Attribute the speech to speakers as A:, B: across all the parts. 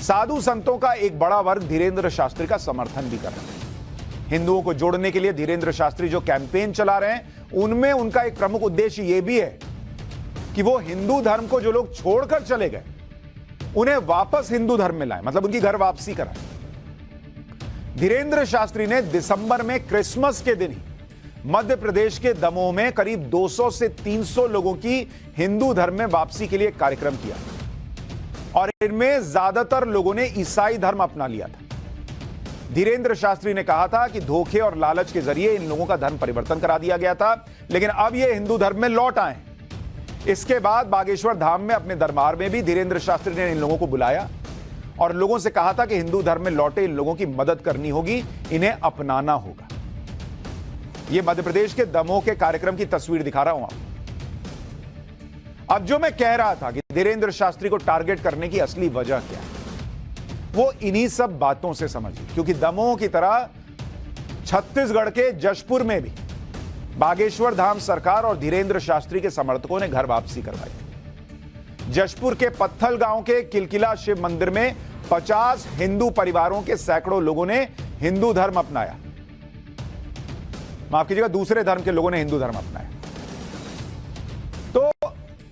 A: साधु संतों का एक बड़ा वर्ग धीरेंद्र शास्त्री का समर्थन भी कर रहा है। हिंदुओं को जोड़ने के लिए धीरेंद्र शास्त्री जो कैंपेन चला रहे हैं, उनमें उनका एक प्रमुख उद्देश्य यह भी है कि वो हिंदू धर्म को जो लोग छोड़कर चले गए उन्हें वापस हिंदू धर्म में लाए, मतलब उनकी घर वापसी कराए। धीरेंद्र शास्त्री ने दिसंबर में क्रिसमस के दिन ही मध्य प्रदेश के दमोह में करीब 200 से 300 लोगों की हिंदू धर्म में वापसी के लिए कार्यक्रम किया और इनमें ज्यादातर लोगों ने ईसाई धर्म अपना लिया था। धीरेंद्र शास्त्री ने कहा था कि धोखे और लालच के जरिए इन लोगों का धर्म परिवर्तन करा दिया गया था, लेकिन अब ये हिंदू धर्म में लौट आए। इसके बाद बागेश्वर धाम में अपने दरबार में भी धीरेंद्र शास्त्री ने इन लोगों को बुलाया और लोगों से कहा था कि हिंदू धर्म में लौटे इन लोगों की मदद करनी होगी, इन्हें अपनाना होगा। यह मध्य प्रदेश के दमोह के कार्यक्रम की तस्वीर दिखा रहा हूं आपको। अब जो मैं कह रहा था कि धीरेंद्र शास्त्री को टारगेट करने की असली वजह क्या है, वो इन्हीं सब बातों से समझिए, क्योंकि दमोह की तरह छत्तीसगढ़ के जशपुर में भी बागेश्वर धाम सरकार और धीरेंद्र शास्त्री के समर्थकों ने घर वापसी करवाई। जशपुर के पत्थल गांव के किलकिला शिव मंदिर में 50 हिंदू परिवारों के सैकड़ों लोगों ने हिंदू धर्म अपनाया। माफ कीजिएगा, दूसरे धर्म के लोगों ने हिंदू धर्म अपनाया। तो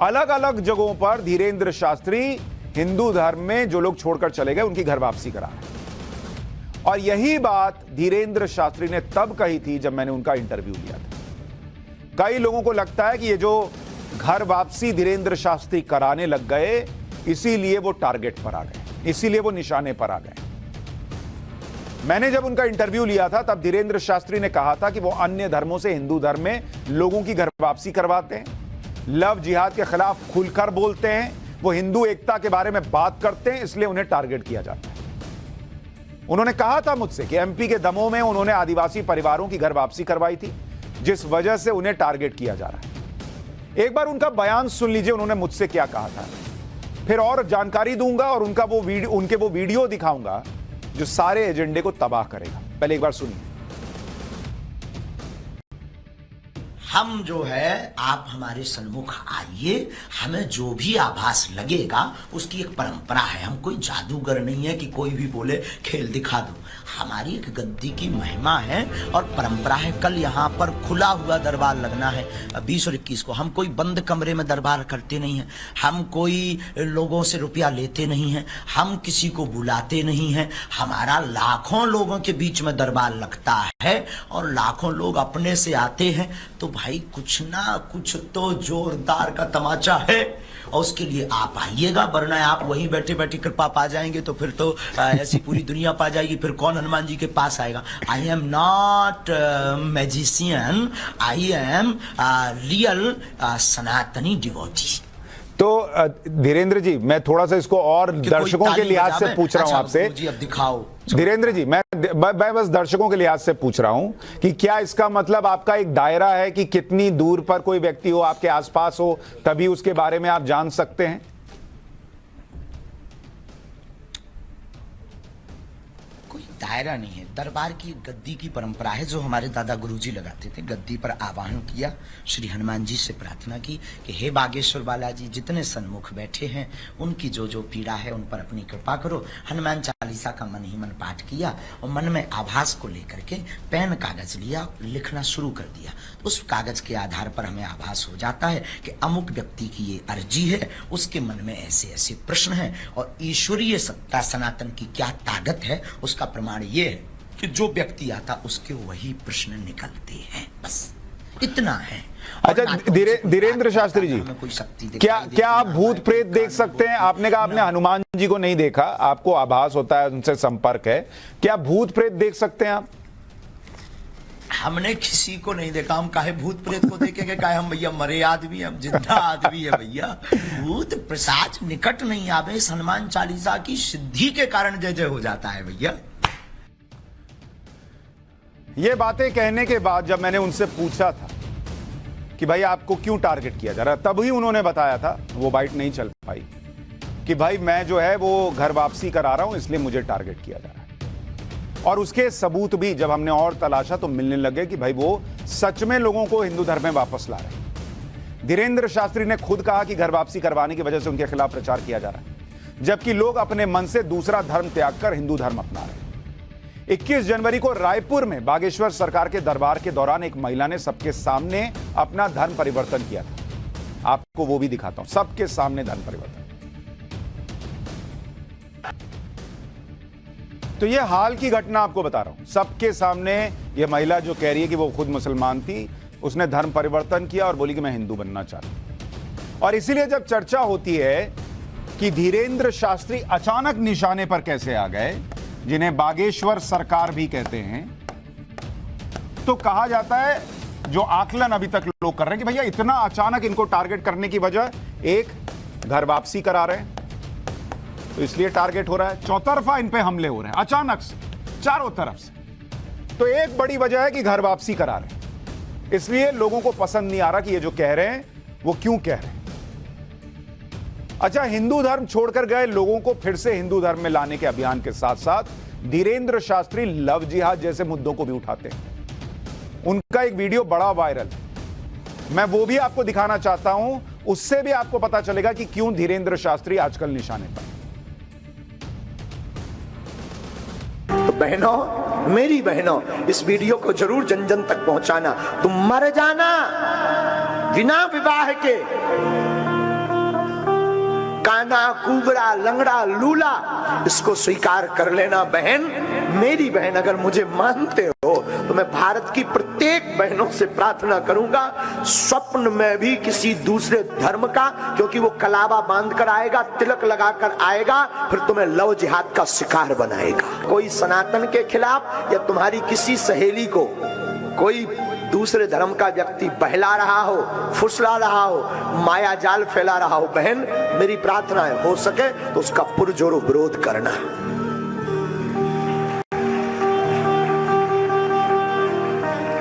A: अलग अलग जगहों पर धीरेंद्र शास्त्री हिंदू धर्म में जो लोग छोड़कर चले गए उनकी घर वापसी करा रहे हैं। और यही बात धीरेंद्र शास्त्री ने तब कही थी जब मैंने उनका इंटरव्यू लिया था। कई लोगों को लगता है कि ये जो घर वापसी धीरेंद्र शास्त्री कराने लग गए, इसीलिए वो टारगेट पर आ गए, इसीलिए वो निशाने पर आ गए। मैंने जब उनका इंटरव्यू लिया था तब धीरेंद्र शास्त्री ने कहा था कि वो अन्य धर्मों से हिंदू धर्म में लोगों की घर वापसी करवाते हैं, लव जिहाद के खिलाफ खुलकर बोलते हैं, वो हिंदू एकता के बारे में बात करते हैं, इसलिए उन्हें टारगेट किया जाता है। उन्होंने कहा था मुझसे कि एमपी के दमोह में उन्होंने आदिवासी परिवारों की घर वापसी करवाई थी, जिस वजह से उन्हें टारगेट किया जा रहा है। एक बार उनका बयान सुन लीजिए, उन्होंने मुझसे क्या कहा था, फिर और जानकारी दूंगा और उनके वो वीडियो दिखाऊंगा जो सारे एजेंडे को तबाह करेगा। पहले एक बार सुनिए।
B: हम जो है, आप हमारे सन्मुख आइए, हमें जो भी आभास लगेगा उसकी एक परंपरा है। हम कोई जादूगर नहीं है कि कोई भी बोले खेल दिखा दो। हमारी एक गद्दी की महिमा है और परंपरा है। कल यहाँ पर खुला हुआ दरबार लगना है 20 और 21 को। हम कोई बंद कमरे में दरबार करते नहीं हैं, हम कोई लोगों से रुपया लेते नहीं हैं, हम किसी को बुलाते नहीं हैं। हमारा लाखों लोगों के बीच में दरबार लगता है और लाखों लोग अपने से आते हैं। तो भाई कुछ ना कुछ तो जोरदार का तमाचा है और उसके लिए आप आइएगा, वरना आप वहीं बैठे बैठे कृपा पा जाएंगे तो फिर तो ऐसी पूरी दुनिया पा जाएगी। फिर कौन हनुमान जी के पास आएगा? I am not magician, I am real सनातनी डिवोटी।
A: तो धीरेंद्र जी, मैं थोड़ा सा इसको और दर्शकों के लिहाज से पूछ रहा हूं आपसे।
B: जी अब दिखाओ।
A: धीरेंद्र जी, मैं बस दर्शकों के लिहाज से पूछ रहा हूं कि क्या इसका मतलब आपका एक दायरा है कि कितनी दूर पर कोई व्यक्ति हो, आपके आसपास हो, तभी उसके बारे में आप जान सकते हैं?
B: कोई दायरा नहीं है। दरबार की गद्दी की परंपरा है जो हमारे दादा गुरुजी लगाते थे। गद्दी पर आवाहन किया, श्री हनुमान जी से प्रार्थना की कि हे बागेश्वर बालाजी, जितने सन्मुख बैठे हैं उनकी जो जो पीड़ा है उन पर अपनी कृपा करो। हनुमान चालीसा का मन ही मन पाठ किया और मन में आभास को लेकर के पेन कागज लिया, लिखना शुरू कर दिया। उस कागज के आधार पर हमें आभास हो जाता है कि अमुक व्यक्ति की ये अर्जी है, उसके मन में ऐसे ऐसे प्रश्न हैं और ईश्वरीय सत्ता सनातन की क्या ताकत है उसका प्रमाण ये है कि जो व्यक्ति आता उसके वही प्रश्न निकलते हैं। बस इतना है।
A: अच्छा धीरेंद्र शास्त्री जी, क्या आप भूत प्रेत देख सकते हैं? आपने कहा आपने हनुमान जी को नहीं देखा, आपको आभास होता है, उनसे संपर्क है। क्या भूत प्रेत देख सकते हैं आप?
B: हमने किसी को नहीं देखा। हम काहे भूत प्रेत को देखेंगे? काहे हम भैया मरे आदमी, हम जिंदा आदमी है भैया। भूत प्रसाद निकट नहीं आवे, इस हनुमान चालीसा की सिद्धि के कारण जय जय हो जाता है भैया।
A: ये बातें कहने के बाद जब मैंने उनसे पूछा था कि भाई आपको क्यों टारगेट किया जा रहा है, तभी उन्होंने बताया था, वो बाइट नहीं चल पाई, कि भाई मैं जो है वो घर वापसी करा रहा हूं, इसलिए मुझे टारगेट किया जा रहा है। और उसके सबूत भी जब हमने और तलाशा तो मिलने लगे कि भाई वो सच में लोगों को हिंदू धर्म में वापस ला रहे हैं। धीरेंद्र शास्त्री ने खुद कहा कि घर वापसी करवाने की वजह से उनके खिलाफ प्रचार किया जा रहा है। जबकि लोग अपने मन से दूसरा धर्म त्याग कर हिंदू धर्म अपना रहे हैं। 21 जनवरी को रायपुर में बागेश्वर सरकार के दरबार के दौरान एक महिला ने सबके सामने अपना धर्म परिवर्तन किया था। आपको वो भी दिखाता हूं, सबके सामने धर्म परिवर्तन। तो ये हाल की घटना आपको बता रहा हूं, सबके सामने ये महिला जो कह रही है कि वो खुद मुसलमान थी, उसने धर्म परिवर्तन किया और बोली कि मैं हिंदू बनना चाहती हूं। और इसीलिए जब चर्चा होती है कि धीरेंद्र शास्त्री अचानक निशाने पर कैसे आ गए, जिन्हें बागेश्वर सरकार भी कहते हैं, तो कहा जाता है, जो आकलन अभी तक लोग कर रहे हैं कि भैया इतना अचानक इनको टारगेट करने की वजह, एक, घर वापसी करा रहे हैं तो इसलिए टारगेट हो रहा है, चौतरफा इन पे हमले हो रहे हैं अचानक से चारों तरफ से। तो एक बड़ी वजह है कि घर वापसी करा रहे हैं, इसलिए लोगों को पसंद नहीं आ रहा कि ये जो कह रहे हैं वो क्यों कह रहे हैं। अच्छा, हिंदू धर्म छोड़कर गए लोगों को फिर से हिंदू धर्म में लाने के अभियान के साथ साथ धीरेंद्र शास्त्री लव जिहाद जैसे मुद्दों को भी उठाते हैं। उनका एक वीडियो बड़ा वायरल है, मैं वो भी आपको दिखाना चाहता हूं, उससे भी आपको पता चलेगा कि क्यों धीरेंद्र शास्त्री आजकल निशाने पर।
C: तो बहनों, मेरी बहनों, इस वीडियो को जरूर जन जन तक पहुंचाना। तुम मर जाना बिना विवाह के, काना, कुबड़ा, लंगड़ा, लूला, इसको स्वीकार कर लेना बहन, मेरी बहन। अगर मुझे मानते हो तो मैं भारत की प्रत्येक बहनों से प्रार्थना करूंगा, स्वप्न में भी किसी दूसरे धर्म का, क्योंकि वो कलावा बांध कर आएगा, तिलक लगाकर आएगा, फिर तुम्हें लव जिहाद का शिकार बनाएगा। कोई सनातन के खिलाफ या तुम्हारी किसी सहेली को कोई दूसरे धर्म का व्यक्ति बहला रहा हो, फुसला रहा हो, माया जाल फैला रहा हो, बहन मेरी प्रार्थना है, हो सके तो उसका पुरजोर विरोध करना।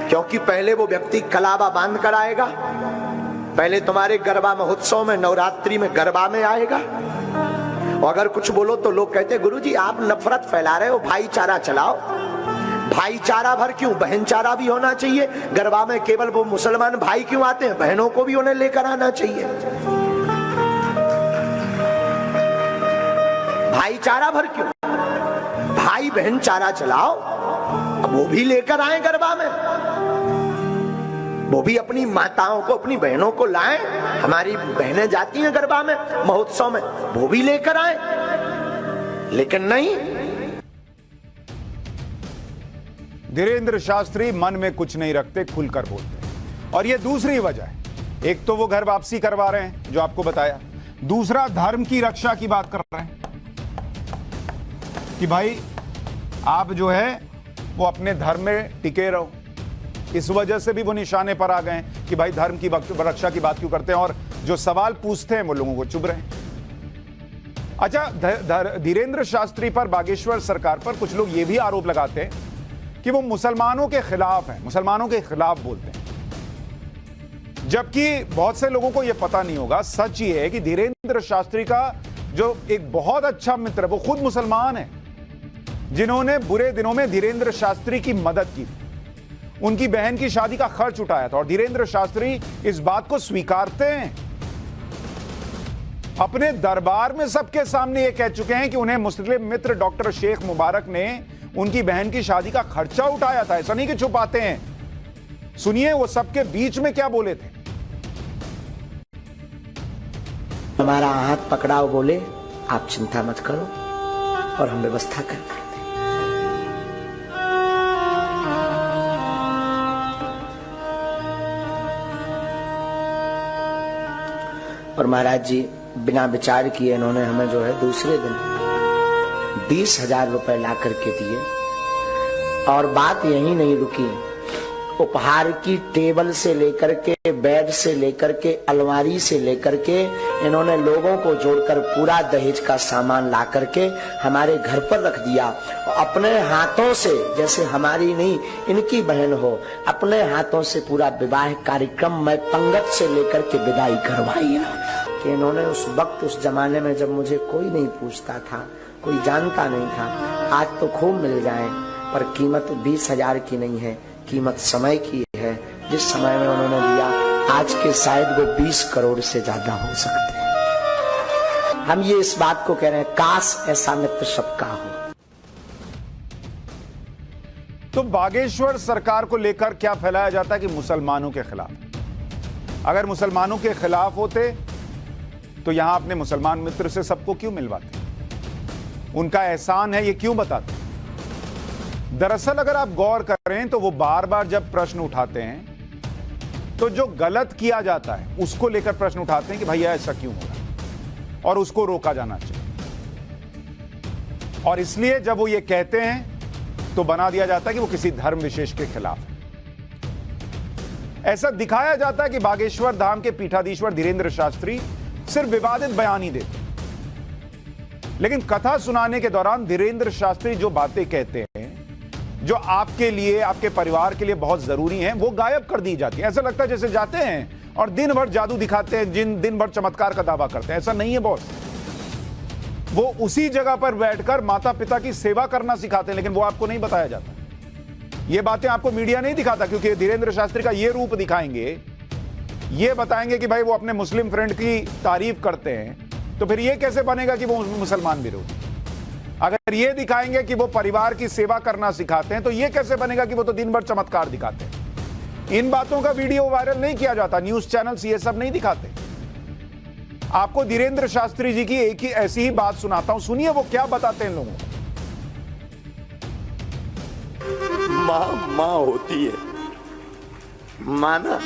C: क्योंकि पहले वो व्यक्ति कलावा बांध कर आएगा, पहले तुम्हारे गरबा महोत्सव में, नवरात्रि में गरबा में आएगा, और अगर कुछ बोलो तो लोग कहते गुरुजी आप नफरत फैला रहे हो, भाईचारा चलाओ। भाईचारा भर क्यों, बहनचारा भी होना चाहिए। गरबा में केवल वो मुसलमान भाई क्यों आते हैं, बहनों को भी उन्हें लेकर आना चाहिए। भाईचारा भर क्यों, भाई बहन चारा चलाओ, अब वो भी लेकर आए गरबा में, वो भी अपनी माताओं को, अपनी बहनों को लाएं। हमारी बहनें जाती हैं गरबा में, महोत्सव में, वो भी लेकर आए। लेकिन नहीं,
A: धीरेंद्र शास्त्री मन में कुछ नहीं रखते, खुलकर बोलते हैं। और ये दूसरी वजह है, एक तो वो घर वापसी करवा रहे हैं जो आपको बताया, दूसरा धर्म की रक्षा की बात कर रहे हैं कि भाई आप जो है वो अपने धर्म में टिके रहो। इस वजह से भी वो निशाने पर आ गए कि भाई धर्म की रक्षा की बात क्यों करते हैं, और जो सवाल पूछते हैं वो लोगों को चुभ रहे हैं। अच्छा, धीरेंद्र शास्त्री पर, बागेश्वर सरकार पर कुछ लोग ये भी आरोप लगाते हैं कि वो मुसलमानों के खिलाफ हैं, मुसलमानों के खिलाफ बोलते हैं, जबकि बहुत से लोगों को यह पता नहीं होगा। सच ये है कि धीरेंद्र शास्त्री का जो एक बहुत अच्छा मित्र है वो खुद मुसलमान है, जिन्होंने बुरे दिनों में धीरेंद्र शास्त्री की मदद की, उनकी बहन की शादी का खर्च उठाया था, और धीरेंद्र शास्त्री इस बात को स्वीकारते हैं। अपने दरबार में सबके सामने ये कह चुके हैं कि उन्हें मुस्लिम मित्र डॉक्टर शेख मुबारक ने उनकी बहन की शादी का खर्चा उठाया था। ऐसा नहीं कि छुपाते हैं। सुनिए वो सबके बीच में क्या बोले थे।
C: हमारा हाथ पकड़ाओ, बोले आप चिंता मत करो और हम व्यवस्था कर देंगे। और महाराज जी बिना विचार किए इन्होंने हमें जो है दूसरे दिन 20,000 रुपए ला करके दिए। और बात यही नहीं रुकी, उपहार की टेबल से लेकर के, बेड से लेकर के, अलमारी से लेकर के इन्होंने लोगों को जोड़कर पूरा दहेज का सामान ला करके हमारे घर पर रख दिया। अपने हाथों से, जैसे हमारी नहीं इनकी बहन हो, अपने हाथों से पूरा विवाह कार्यक्रम में पंगत से लेकर के विदाई करवाई। कि इन्होंने उस वक्त, उस जमाने में जब मुझे कोई नहीं पूछता था, कोई जानता नहीं था, आज तो खूब मिल जाए, पर कीमत 20,000 की नहीं है, कीमत समय की है। जिस समय में उन्होंने दिया, आज के शायद वो 20 करोड़ से ज्यादा हो सकते हैं। हम ये इस बात को कह रहे हैं, काश ऐसा मित्र सबका हो।
A: तो बागेश्वर सरकार को लेकर क्या फैलाया जाता है कि मुसलमानों के खिलाफ। अगर मुसलमानों के खिलाफ होते तो यहां अपने मुसलमान मित्र से सबको क्यों मिलवाते, उनका एहसान है ये क्यों बताते। दरअसल अगर आप गौर करें तो वो बार बार जब प्रश्न उठाते हैं तो जो गलत किया जाता है उसको लेकर प्रश्न उठाते हैं कि भैया ऐसा क्यों हो रहा और उसको रोका जाना चाहिए। और इसलिए जब वो ये कहते हैं तो बना दिया जाता है कि वो किसी धर्म विशेष के खिलाफ है। ऐसा दिखाया जाता है कि बागेश्वर धाम के पीठाधीश्वर धीरेंद्र शास्त्री सिर्फ विवादित बयान ही देते, लेकिन कथा सुनाने के दौरान धीरेंद्र शास्त्री जो बातें कहते हैं जो आपके लिए, आपके परिवार के लिए बहुत जरूरी हैं, वो गायब कर दी जाती है। ऐसा लगता है जैसे जाते हैं और दिन भर जादू दिखाते हैं, दिन भर चमत्कार का दावा करते हैं। ऐसा नहीं है बॉस। वो उसी जगह पर बैठकर माता पिता की सेवा करना सिखाते हैं, लेकिन वो आपको नहीं बताया जाता। ये बातें आपको मीडिया नहीं दिखाता, क्योंकि धीरेंद्र शास्त्री का ये रूप दिखाएंगे, ये बताएंगे कि भाई वो अपने मुस्लिम फ्रेंड की तारीफ करते हैं, तो फिर ये कैसे बनेगा कि वो मुसलमान विरोधी। अगर ये दिखाएंगे कि वो परिवार की सेवा करना सिखाते हैं, तो ये कैसे बनेगा कि वो तो दिन भर चमत्कार दिखाते हैं। इन बातों का वीडियो वायरल नहीं किया जाता, न्यूज चैनल्स ये सब नहीं दिखाते। आपको धीरेंद्र शास्त्री जी की एक ही ऐसी ही बात सुनाता हूं, सुनिए वो क्या बताते हैं लोगों को।
D: माँ होती है। माँ ना,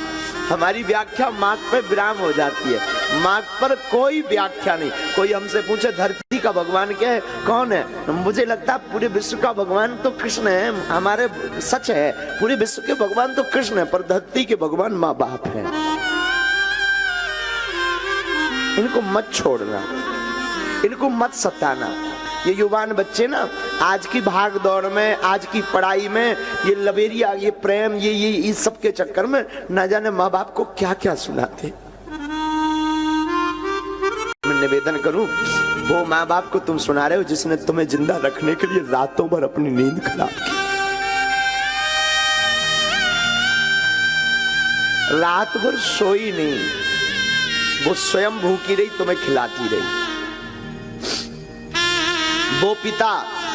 D: हमारी व्याख्या माँ पे विराम हो जाती है। माँ पर कोई व्याख्या नहीं। कोई हमसे पूछे धरती का भगवान क्या है, कौन है, मुझे लगता है पूरे विश्व का भगवान तो कृष्ण है। हमारे सच है, पूरे विश्व के भगवान तो कृष्ण है, पर धरती के भगवान माँ बाप है। इनको मत छोड़ना, इनको मत सताना। ये युवान बच्चे ना आज की भाग दौड़ में, आज की पढ़ाई में, ये लवेरिया, ये प्रेम, ये इस सब के चक्कर में ना जाने माँ बाप को क्या क्या सुनाते। मैं निवेदन करूं, वो माँ बाप को तुम सुना रहे हो जिसने तुम्हें जिंदा रखने के लिए रातों भर अपनी नींद खराब की, रात भर सोई नहीं, वो स्वयं भूखी रही, तुम्हें खिलाती रही। वो पिता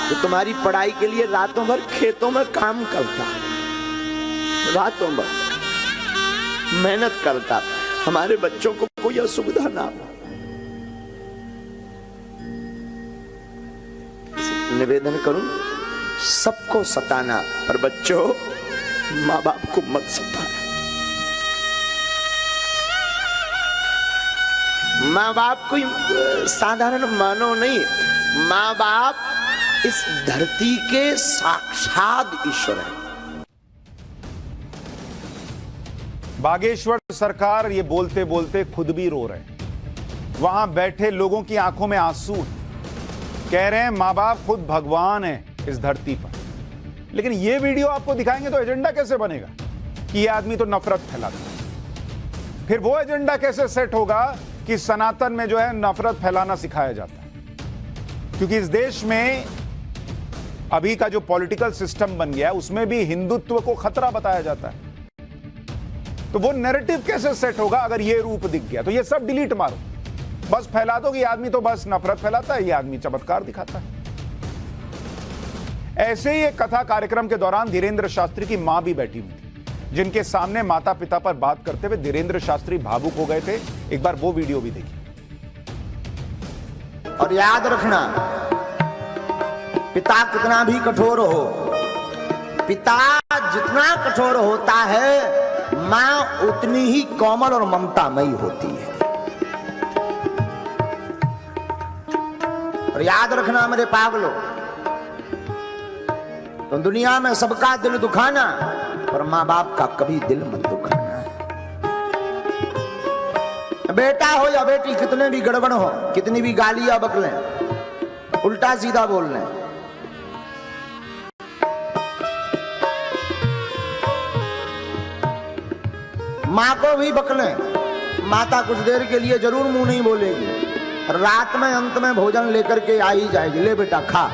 D: जो तुम्हारी पढ़ाई के लिए रातों भर खेतों में काम करता, रातों भर मेहनत करता, हमारे बच्चों को कोई असुविधा ना हो। निवेदन करूं, सबको सताना, पर बच्चों माँ बाप को मत सताना। माँ बाप कोई साधारण मानव नहीं, माँ बाप इस धरती के साक्षात ईश्वर है।
A: बागेश्वर सरकार ये बोलते बोलते खुद भी रो रहे हैं। वहां बैठे लोगों की आंखों में आंसू, कह रहे हैं माँ बाप खुद भगवान है इस धरती पर। लेकिन ये वीडियो आपको दिखाएंगे तो एजेंडा कैसे बनेगा कि ये आदमी तो नफरत फैलाता है। फिर वो एजेंडा कैसे सेट होगा कि सनातन में जो है नफरत फैलाना सिखाया जाता है। क्योंकि इस देश में अभी का जो पॉलिटिकल सिस्टम बन गया है उसमें भी हिंदुत्व को खतरा बताया जाता है। तो वो नैरेटिव कैसे सेट होगा अगर ये रूप दिख गया। तो ये सब डिलीट मारो, बस फैला दो कि ये आदमी तो बस नफरत फैलाता है, ये आदमी चमत्कार दिखाता है। ऐसे ही एक कथा कार्यक्रम के दौरान धीरेंद्र शास्त्री की मां भी बैठी हुई थी, जिनके सामने माता पिता पर बात करते हुए धीरेंद्र शास्त्री भावुक हो गए थे। एक बार वो वीडियो भी देखिए।
C: और याद रखना, पिता कितना भी कठोर हो, पिता जितना कठोर होता है, मां उतनी ही कोमल और ममतामयी होती है। और याद रखना मेरे पागलों, तो दुनिया में सबका दिल दुखाना, पर मां बाप का कभी दिल मत दुखाना। बेटा हो या बेटी, कितने भी गड़बड़ हो, कितनी भी गालियां बकलें, उल्टा सीधा बोल लें, मां को भी बकलें, माता कुछ देर के लिए जरूर मुंह नहीं बोलेगी, रात में अंत में भोजन लेकर के आ ही जाएगी, ले बेटा खा।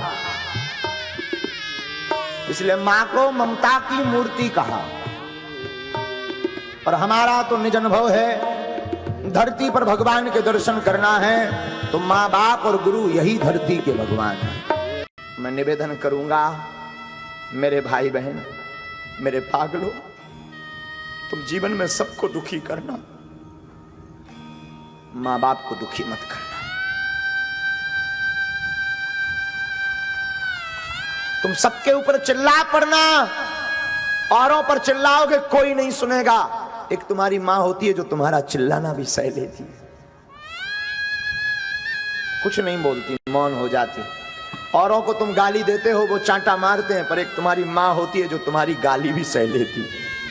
C: इसलिए मां को ममता की मूर्ति कहा। और हमारा तो निज अनुभव है, धरती पर भगवान के दर्शन करना है तो माँ बाप और गुरु यही धरती के भगवान है। मैं निवेदन करूंगा, मेरे भाई बहन, मेरे पागलों, तुम जीवन में सबको दुखी करना, माँ बाप को दुखी मत करना। तुम सबके ऊपर चिल्ला पड़ना, औरों पर चिल्लाओगे कोई नहीं सुनेगा। एक तुम्हारी मां होती है जो तुम्हारा चिल्लाना भी सह लेती है, कुछ नहीं बोलती, मौन हो जाती। औरों को तुम गाली देते हो, वो चांटा मारते हैं, पर एक तुम्हारी मां होती है जो तुम्हारी गाली भी सह लेती है।